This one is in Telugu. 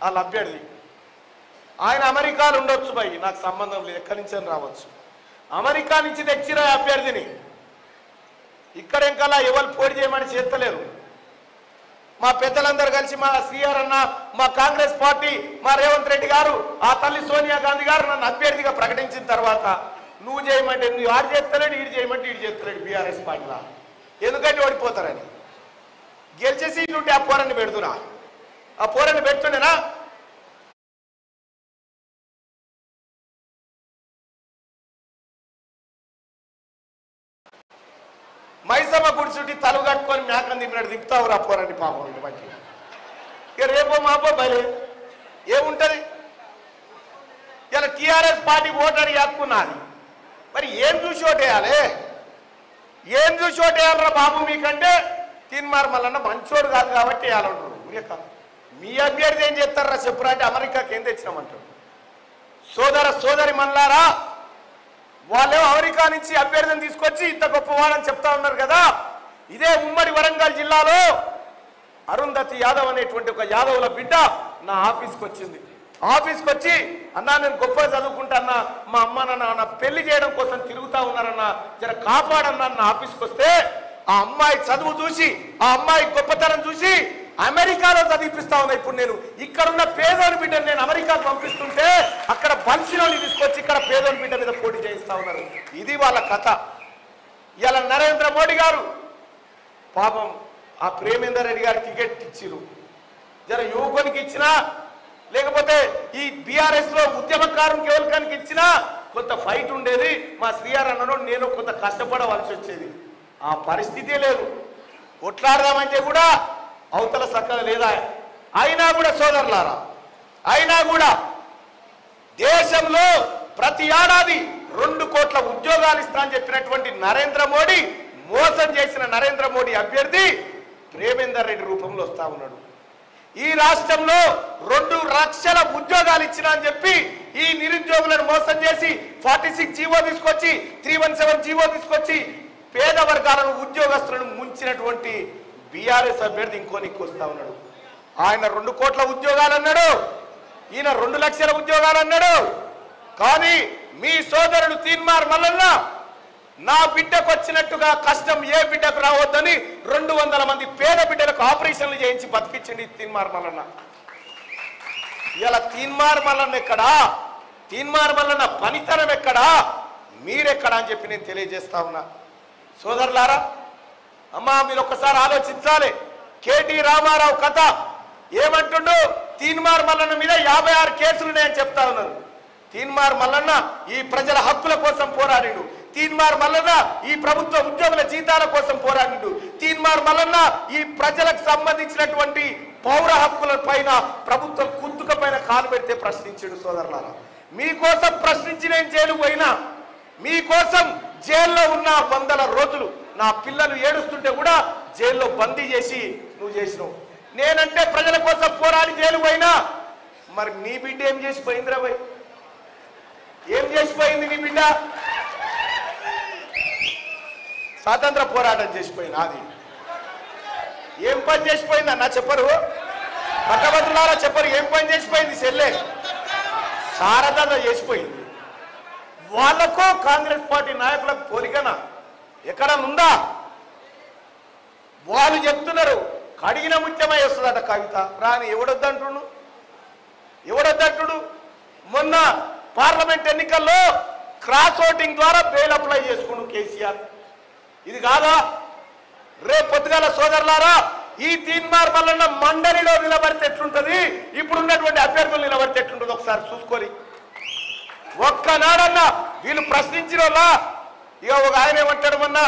వాళ్ళ అభ్యర్థి. ఆయన అమెరికాలో ఉండొచ్చు భయ్, నాకు సంబంధం లేదు, ఎక్కడి నుంచి రావచ్చు. అమెరికా నుంచి తెచ్చిన అభ్యర్థిని ఇక్కడ ఇంకా ఎవరు పోటీ చేయమని చేస్తలేరు. మా పెద్దలందరూ కలిసి మా శ్రీఆర్ అన్న, మా కాంగ్రెస్ పార్టీ, మా రేవంత్ రెడ్డి గారు, ఆ తల్లి సోనియా గాంధీ గారు నన్ను అభ్యర్థిగా ప్రకటించిన తర్వాత నువ్వు చేయమంటే నువ్వు ఆడు చేస్తలేడు, ఈడు చేయమంటే ఈడు చేస్తలేడు బీఆర్ఎస్ పార్టీలా. ఎందుకంటే ఓడిపోతారని. గెలిచేసి ఇట్లుంటే ఆ పోరాన్ని పెడుతున్నా, ఆ పోరాన్ని పెడుతుండేనా? మైసమ్మ గుడి చుట్టి తలుగు కట్టుకొని మేకం దింపినట్టు దింపుతావు రా పోరండి పాపం మంచిగా. ఇక రేపో మాపో బయలు ఏముంటది? ఇలా టీఆర్ఎస్ పార్టీ ఓటని హక్కున్నది, మరి ఏం చూసి ఓటేయాలి? ఏం చూసి ఓటేయాలరా బాబు? మీకంటే తీన్మార్ మల్లన్న మంచోడు కాదు కాబట్టి వేయాలంటారు. మీ అభ్యర్థి ఏం చేస్తారా చెప్పురా అంటే అమెరికాకి ఏం తెచ్చినామంటారు. సోదరి మల్లారా, వాళ్ళేమో అమెరికా నుంచి అభ్యర్థిని తీసుకొచ్చి ఇంత గొప్పవాడని చెప్తా ఉన్నారు కదా. ఇదే ఉమ్మడి వరంగల్ జిల్లాలో అరుంధతి యాదవ్ అనేటువంటి ఒక యాదవుల బిడ్డ నా ఆఫీస్కి వచ్చింది. ఆఫీస్కి వచ్చి అన్నా నేను గొప్పగా చదువుకుంటాన్నా, మా అమ్మ నాన్న పెళ్లి చేయడం కోసం తిరుగుతా ఉన్నారన్నా, జర కాపాడన్నా నా ఆఫీస్కి వస్తే ఆ అమ్మాయి చదువు చూసి, ఆ అమ్మాయి గొప్పతనం చూసి అమెరికాలో చదివిపిస్తా ఉన్నా. ఇప్పుడు నేను ఇక్కడున్న పేదోని బిడ్డను నేను అమెరికాకు పంపిస్తుంటే అక్కడ బలిసినోని తీసుకొచ్చి ఇక్కడ పేదోని బిడ్డ మీద పోటీ చేయిస్తా ఉన్నారు. ఇది వాళ్ళ కథ. ఇలా నరేంద్ర మోడీ గారు పాపం ఆ ప్రేమేందర్ రెడ్డి గారు టికెట్ ఇచ్చిరు. జర యువకునికి ఇచ్చినా, లేకపోతే ఈ బీఆర్ఎస్ లో ఉద్యమకారునికి ఎవరికానికి ఇచ్చినా కొంత ఫైట్ ఉండేది. మా శ్రీఆర్ అన్నను నేను కొంత కష్టపడవలసి వచ్చేది. ఆ పరిస్థితే లేదు. కొట్లాడదామంటే కూడా అవతల చక్కగా లేదా. అయినా కూడా సోదరులారా, అయినా కూడా దేశంలో ప్రతి ఏడాది 2 కోట్ల ఉద్యోగాలు ఇస్తా అని చెప్పినటువంటి నరేంద్ర మోడీ మోసం చేసిన నరేంద్ర మోడీ అభ్యర్థి ప్రేమేందర్ రెడ్డి రూపంలో వస్తా ఉన్నాడు. ఈ రాష్ట్రంలో 2 లక్షల ఉద్యోగాలు ఇచ్చినా అని చెప్పి ఈ నిరుద్యోగులను మోసం చేసి 46 జీవో తీసుకొచ్చి 317 జీవో తీసుకొచ్చి పేద వర్గాలను ఉద్యోగస్తులను ముంచినటువంటి బీఆర్ఎస్ అభ్యర్థి ఇంకోనికి వస్తా ఉన్నాడు. ఆయన 2 కోట్ల ఉద్యోగాలు అన్నాడు, ఈయన 2 లక్షల ఉద్యోగాలు అన్నాడు. కానీ మీ సోదరుడు తీన్మార్ మల్లన్న నా బిడ్డకు వచ్చినట్టుగా కష్టం ఏ బిడ్డకు రావద్దని 200 మంది పేద బిడ్డలకు ఆపరేషన్లు చేయించి బతికించండి తీన్మార్ మల్లన్న. ఇలా తీన్మార్ మల్లన్న ఎక్కడా? తీన్మార్ మల్లన్న పనితనం ఎక్కడా? మీరెక్కడా అని చెప్పి నేను తెలియజేస్తా ఉన్నా. సోదరులారా, అమ్మా మీరు ఒక్కసారి ఆలోచించాలి. కేటీ రామారావు కథ ఏమంటుండు? తీన్మార్ మల్లన్న మీద 56 కేసులు ఉన్నాయని చెప్తా ఉన్నారు. తీన్మార్ మల్లన్న ఈ ప్రజల హక్కుల కోసం పోరాడిండు. తీన్మార్ మల్లన్న ఈ ప్రభుత్వ ఉద్యోగుల జీతాల కోసం పోరాడిండు. తీన్మార్ మల్లన్న ఈ ప్రజలకు సంబంధించినటువంటి పౌర హక్కుల పైన ప్రభుత్వం కుత్తుక పైన కాలు పెడితే ప్రశ్నించాడు. సోదరులారా, మీకోసం ప్రశ్నించి నేను జైలు పోయినా, మీకోసం జైల్లో ఉన్న 100 రోజులు నా పిల్లలు ఏడుస్తుంటే కూడా జైల్లో బందీ చేసి నువ్వు చేసినావు. నేనంటే ప్రజల కోసం పోరాడి జైలు పోయినా, మరి నీ బిడ్డ ఏం చేసిపోయిందిరా భయ్? ఏం చేసిపోయింది నీ బిడ్డ? స్వాతంత్ర పోరాటం చేసిపోయింది. అది ఏం పని చేసిపోయింది అన్న చెప్పరు? పట్టభద్రులారా చెప్పరు, ఏం పని చేసిపోయింది? సెల్లే శారద చేసిపోయింది. వాళ్లకు కాంగ్రెస్ పార్టీ నాయకులకు పోలికనా ఎక్కడ ఉందా? వాళ్ళు చెప్తున్నారు కడిగిన ముత్యమై వస్తుందట కవిత రాని. ఎవడొద్దంటుడు? ఎవడొద్దంటుడు? మొన్న పార్లమెంట్ ఎన్నికల్లో క్రాస్ ఓటింగ్ ద్వారా బెయిల్ అప్లై చేసుకున్నాడు కేసీఆర్. ఇది కాదా? రేపు పొద్దుగాల సోదరులారా, ఈ తీన్మార్ మల్లన్న మండలిలో నిలబడితే ఎట్లుంటది, ఇప్పుడున్నటువంటి అభ్యర్థులు నిలబడితే ఎట్లుంటుంది ఒకసారి చూసుకొని. ఒక్కనాడన్నా వీళ్ళు ప్రశ్నించిన వాళ్ళ ఇక ఒక ఆయన ఏమంటాడు మొన్న